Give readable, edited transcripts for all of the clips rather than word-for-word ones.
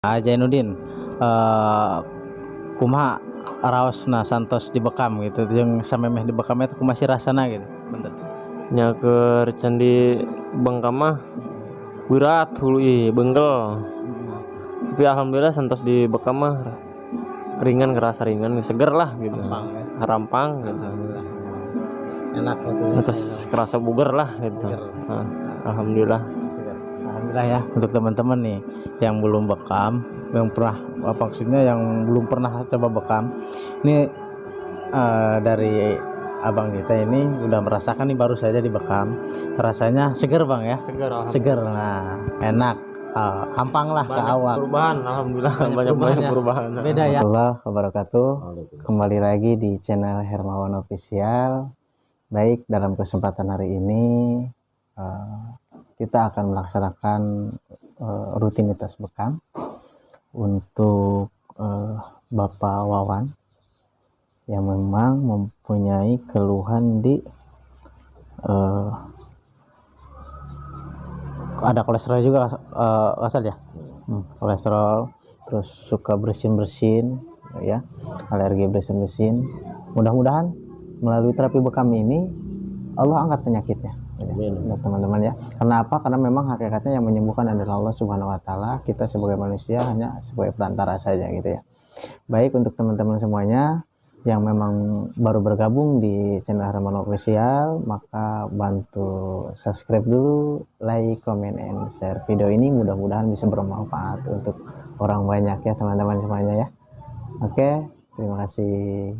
Jainuddin, kumaha raosna santos dibekam gitu jeung samemeh dibekam eta kumaha sih rasana gitu. Bener. Nya keur candi Bengkam mah berat hulu beunggel. Tapi alhamdulillah santos di Bekam mah ringan, kerasa ringan, seger lah gitu. Rampang ya. Rampang gitu. Alhamdulillah. Enak gitu. Terus kerasa bugar lah gitu. Nah, alhamdulillah. Alhamdulillah ya untuk teman-teman nih yang belum bekam, yang pernah maksudnya yang belum pernah coba bekam. Ini dari abang kita ini udah merasakan nih baru saja dibekam. Rasanya seger bang ya? Seger, nah enak. Hampang lah ke awak. Perubahan, alhamdulillah banyak perubahan. Beda ya. Allah wabarakatuh. Kembali lagi di channel Hermawan Official. Baik, dalam kesempatan hari ini kita akan melaksanakan rutinitas bekam untuk Bapak Wawan yang memang mempunyai keluhan di ada kolesterol juga asal ya, kolesterol, terus suka bersin ya, alergi bersin. Mudah-mudahan melalui terapi bekam ini Allah angkat penyakitnya ya, teman-teman ya. Kenapa? Karena memang hakikatnya yang menyembuhkan adalah Allah Subhanahu Wa Taala. Kita sebagai manusia hanya sebagai perantara saja gitu ya. Baik, untuk teman-teman semuanya yang memang baru bergabung di channel Hermawan Official, maka bantu subscribe dulu, like, comment, and share video ini. Mudah-mudahan bisa bermanfaat untuk orang banyak ya teman-teman semuanya ya. Oke, terima kasih.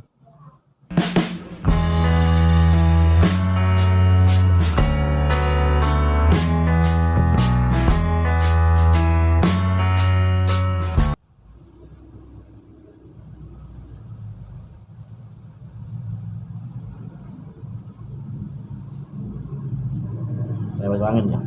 Lewat angin ya.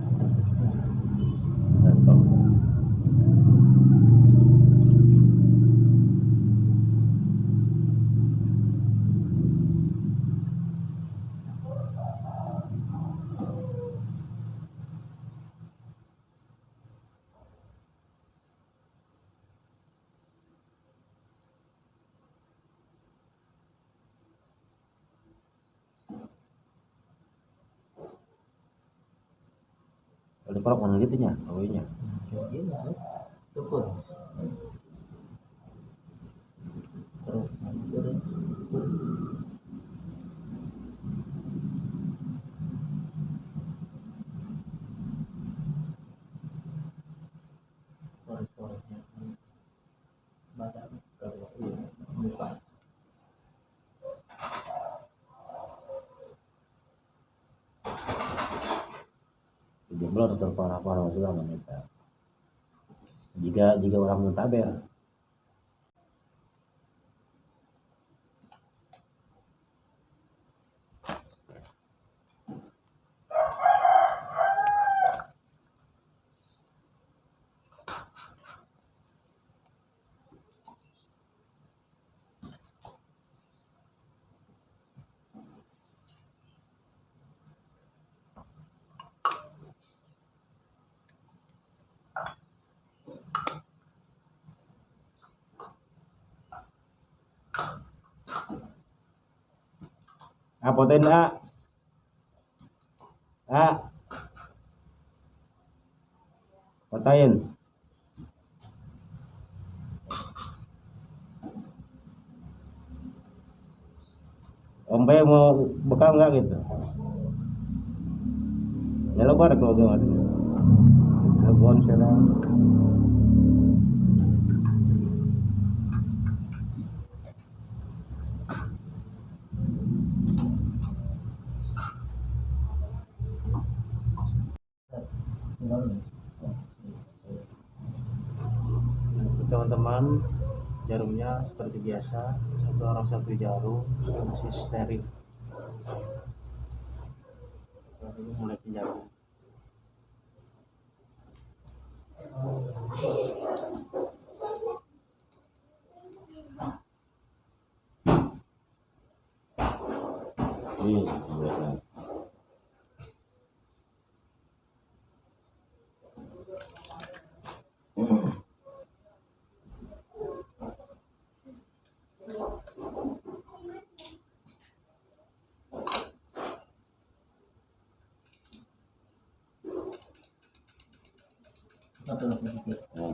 Ada kolak mana gitu nya, awalnya. Cukup. Jumlah terparah-parah juga wanita. Jika orang muntaber. Apa tenda? Patain. Om Bay mau bekam nggak gitu? Ya lo pada kalau nggak ada. Telepon sekarang. Teman-teman, jarumnya seperti biasa, satu orang satu jarum, masih steril. Lalu mulai penjarum. Satu lagi sedikit. Ya.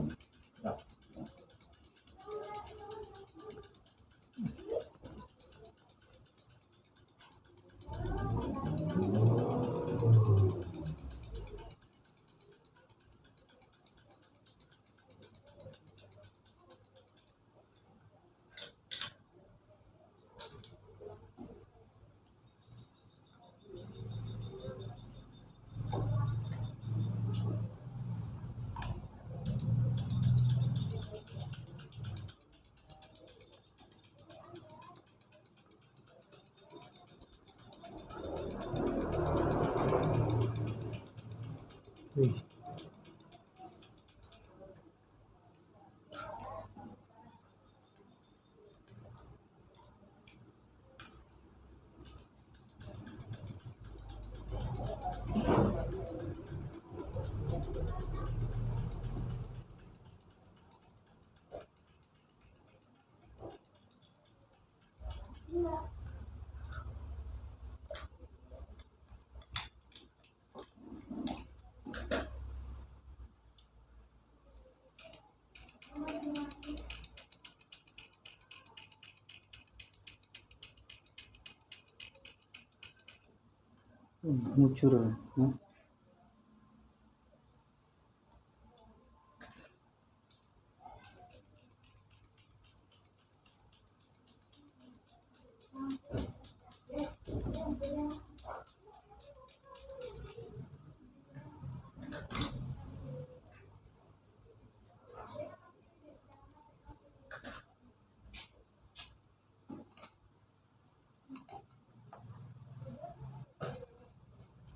Ngucur.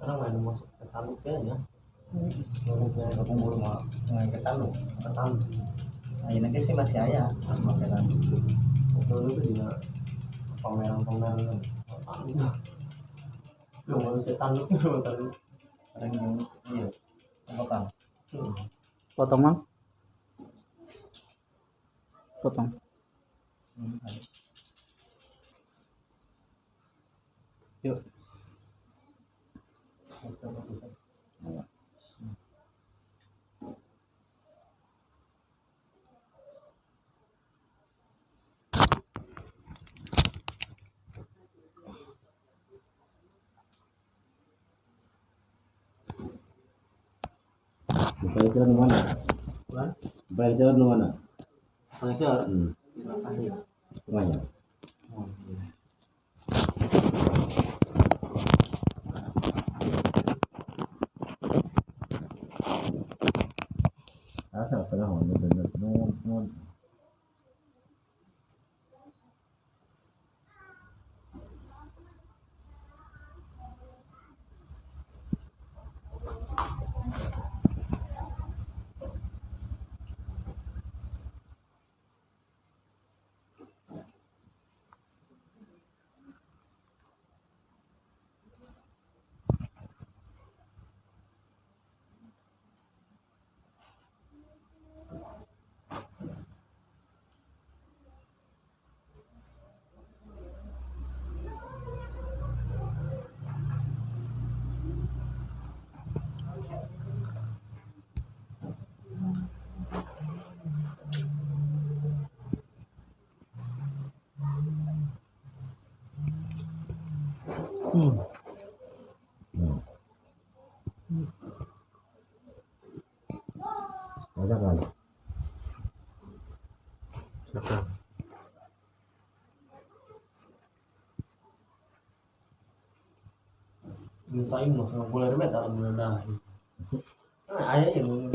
Sekarang nggak ada masuk ke tanduk kayaknya. Aku belum mau ngangkatan lu. Nah, ini nanti sih masih ayah ngangkatan. Dulu tuh juga pameran-pameran tanduk. Lu mau bisa tanduk, lu tanduk. Sering yang iya. Potong. Hmm. Potong mang. Potong. Yuk. Pengecer di mana? Pengecer di mana? Pengecer. Tengahnya. Asal tengah bener nun. Ada kan? Bisain loh, nggak boleh remet dalam bulan dah. Nah, ayah yang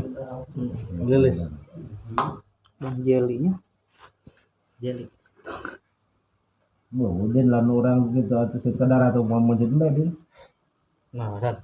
Gelis. Dan jelinya. Jeli. Kemudian lan orang gitu atau sekadar atau mau jadi lagi. Nah, Ustaz.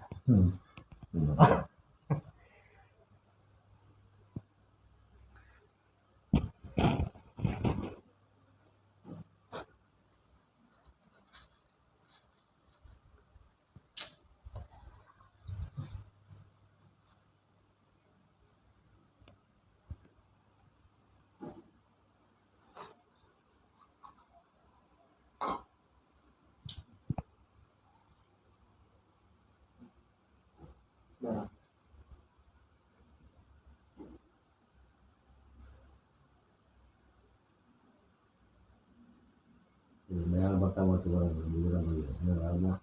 yang pertama tuh orang bilang gitu karena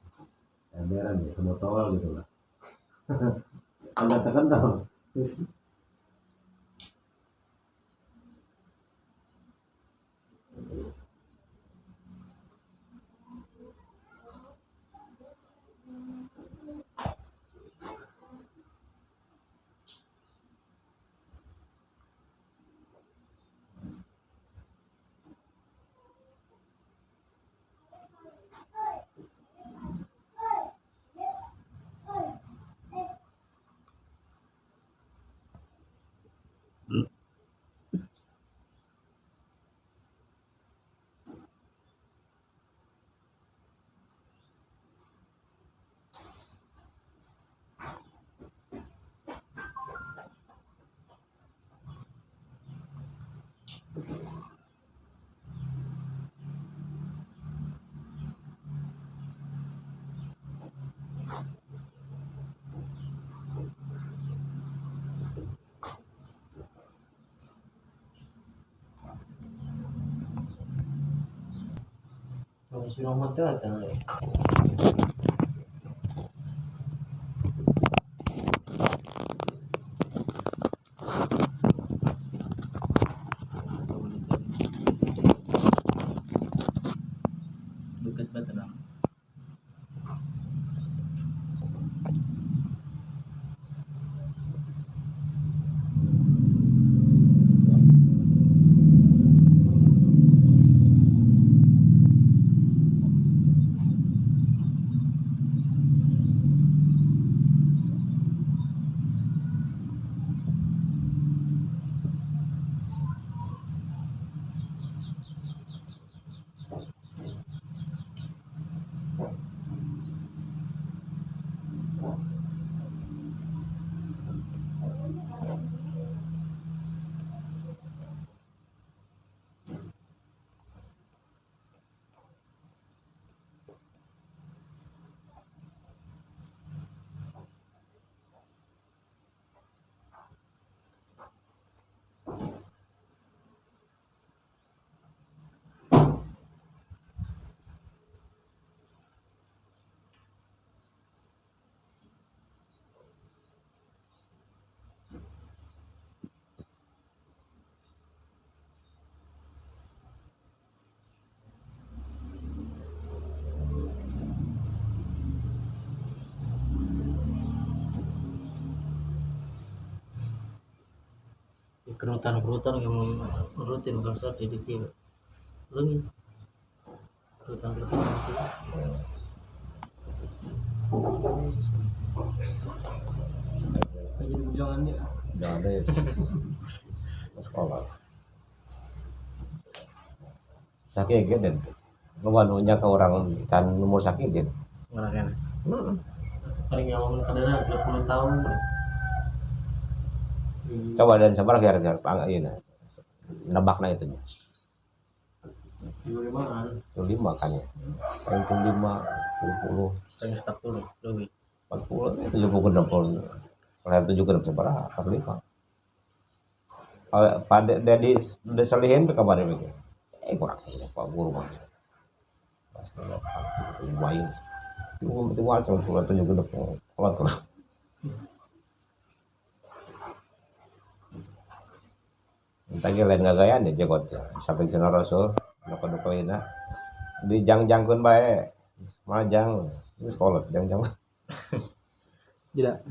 emberan ya sama towel gitu lah agak terkenal. Kalau si Romat tuh ada dekat banget lah. Kerutan-kerutan yang rutin kalau di dikit lagi kerutan-kerutan jadi jangannya Jangan deh sekolah sakit gede nunya ke orang can nomor sakit gede ngerasain paling awal kadang 20 tahun coba dan sabar kira-kira panggak ini nebakna itu di mana itu 5 makanya yang itu 5 70 paling 40 lebih 40 itu 70 ke 60 kalau 7 ke 60 seberapa 45 pada dari desalihin ke kabar ini kurang ini Pak Guru mah pas lumayan itu macam surat 7 ke 60 kalau tuh tadi lain gagayan deh jagot sampai sana Rasul napa ina dijang-jangkeun bae majang geus kolot jang-jang tidak